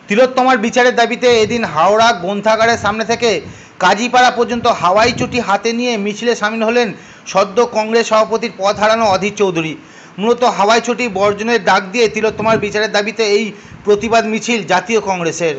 তিলোত্তমার বিচারের দাবিতে এদিন হাওড়া গ্রন্থাগারের সামনে থেকে কাজীপাড়া পর্যন্ত হাওয়াই চটি হাতে নিয়ে মিছিলে সামিল হলেন সদ্য কংগ্রেস সভাপতির পদ হারানো অধীর চৌধুরী। মূলত হাওয়াই চটি বর্জনের ডাক দিয়ে তিলোত্তমার বিচারের দাবিতে এই প্রতিবাদ মিছিল জাতীয় কংগ্রেসের।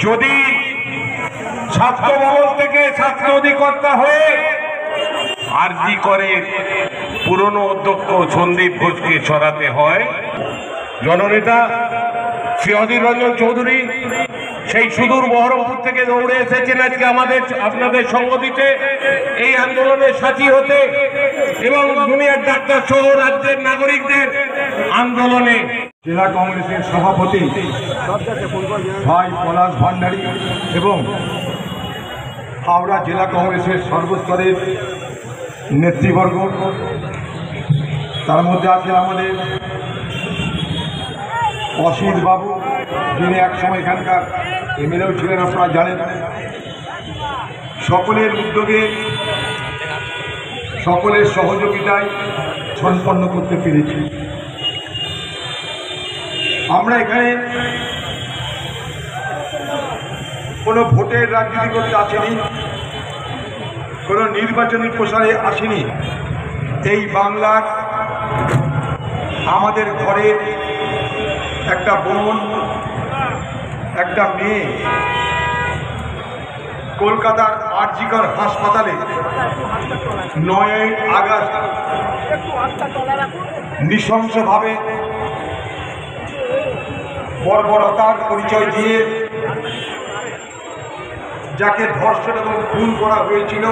যদি ছাত্র ভবন থেকে ছাত্র অধিকর্তা হয়ে আরজি করে পুরনো অধ্যক্ষ সন্দীপ ঘোষকে সরাতে হয়, জননেতা শ্রী অধীর রঞ্জন চৌধুরী সেই সুদূর বহরমপুর থেকে দৌড়ে এসেছেন আজকে আপনাদের সঙ্গ দিতে, এই আন্দোলনের সাথী হতে এবং দুনিয়ার ডাক্তার সহ রাজ্যের নাগরিকদের আন্দোলনে। জেলা কংগ্রেসের সভাপতি ভাই পলাশ ভান্ডারী এবং হাওড়া জেলা কংগ্রেসের সর্বস্তরের নেতৃবর্গ, তার মধ্যে আছেন আমাদের অসিত বাবু, যিনি একসময় এখানকার এমএলএও ছিলেন, আপনারা জানেন। সকলের উদ্যোগে সকলের সহযোগিতায় সম্পন্ন করতে পেরেছি। আমরা এখানে কোনো ভোটের রাজনীতি করতে আসিনি, কোনো নির্বাচনী প্রচারে আসিনি। এই বাংলার আমাদের ঘরে একটা বোন, একটা মেয়ে কলকাতার আরজিকর হাসপাতালে 9 আগস্ট নৃশংসভাবে বর্বরতার পরিচয় দিয়ে যাকে ধর্ষণ এবং খুন করা হয়েছিল,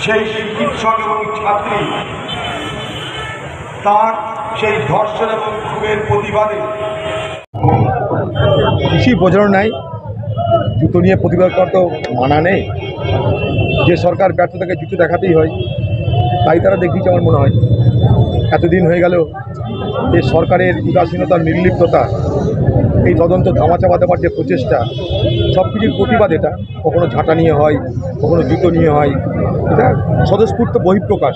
সেই চিকিৎসক এবং ছাত্রী তার সেই ধর্ষণ এবং খুনের প্রতিবাদে কিছুই বোঝানো নাই। জুতো নিয়ে প্রতিবাদ করার তো মানা নেই। যে সরকার ব্যর্থ থাকে জুতো দেখাতেই হয়, তাই তারা দেখিয়েছে আমার মনে হয়। এতদিন হয়ে গেল যে সরকারের উদাসীনতার নির্লিপ্ততা, এই তদন্ত ধামাচাপা দেওয়ার যে প্রচেষ্টা, সব কিছুর প্রতিবাদ এটা। কখনো ঝাঁটা নিয়ে হয়, কখনো জুতো নিয়ে হয়, এটা স্বতঃস্ফূর্ত বহিঃপ্রকাশ।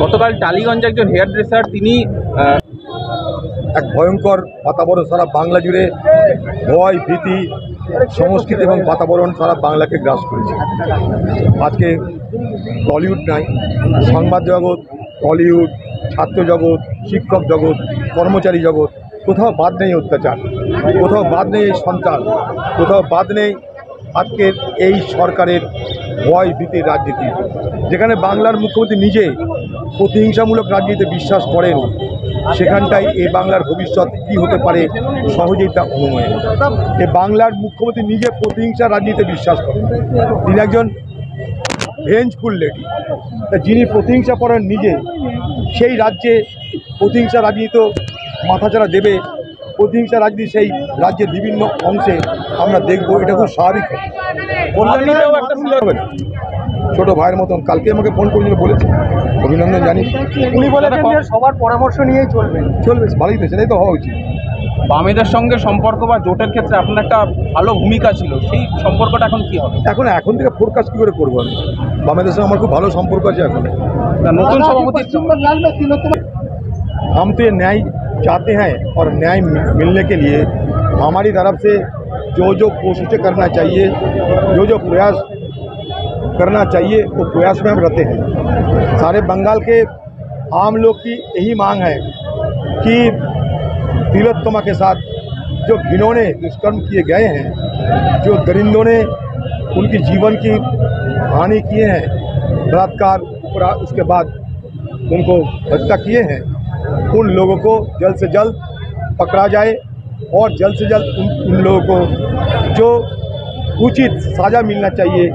গতকাল টালিগঞ্জে একজন হেয়ার ড্রেসার, তিনি এক ভয়ঙ্কর বাতাবরণ সারা বাংলা জুড়ে, ভয় ভীতি সংস্কৃতি এবং বাতাবরণ সারা বাংলাকে গ্রাস করেছে। আজকে টলিউড নাই, সংবাদ জগৎ, টলিউড, ছাত্র জগৎ, শিক্ষক জগৎ, কর্মচারী জগৎ, কোথাও বাদ নেই অত্যাচার, কোথাও বাদ নেই সন্ত্রাস, কোথাও বাদ নেই আজকের এই সরকারের ভয় ভীতির রাজনীতি। যেখানে বাংলার মুখ্যমন্ত্রী নিজে প্রতিহিংসামূলক রাজনীতিতে বিশ্বাস করেন, সেখানটায় এই বাংলার ভবিষ্যৎ কী হতে পারে সহজেই তা অনুমেয়। এই বাংলার মুখ্যমন্ত্রী নিজে প্রতিহিংসা রাজনীতিতে বিশ্বাস করেন। তিনি একজন ভেঞ্জফুল লেডি, যিনি প্রতিহিংসা করেন নিজে, সেই রাজ্যে প্রতিহিংসা রাজনীতি মাথাচাড়া দেবে। প্রতিহিংসা রাজনীতি সেই রাজ্যের বিভিন্ন অংশে আমরা দেখব, এটা খুব স্বাভাবিক। ছোট ভাইয়ের মতন কালকে আমাকে ফোন করে বলেছে, অভিনন্দন জানিস। উনি বলেছেন সবার পরামর্শ নিয়েই চলবে, ভালোই তো, সেটাই তো হওয়া উচিত। বামেদের সঙ্গে সম্পর্ক বা জোটের ক্ষেত্রে আপনার একটা ভালো ভূমিকা ছিল, সেই সম্পর্কটা এখন কি হবে? এখন থেকে ফোরকাস্ট কী করে করবো আমি? বামেদের সঙ্গে আমার খুব ভালো সম্পর্ক আছে। এখন নতুন সভাপতি हम तो ये न्याय चाहते हैं और न्याय मिलने के लिए हमारी तरफ से जो कोशिशें करना चाहिए, जो प्रयास करना चाहिए, वो प्रयास में हम रहते हैं। सारे बंगाल के आम लोग की यही मांग है कि तिलोत्तमा के साथ जो घिनौने दुष्कर्म किए गए हैं, जो दरिंदों ने उनकी जीवन की हानि किए हैं, बलात्कार, उसके बाद उनको हत्या किए हैं, उन लोगों को जल्द से जल्द पकड़ा जाए और जल्द से जल्द उन लोगों को जो उचित सजा मिलना चाहिए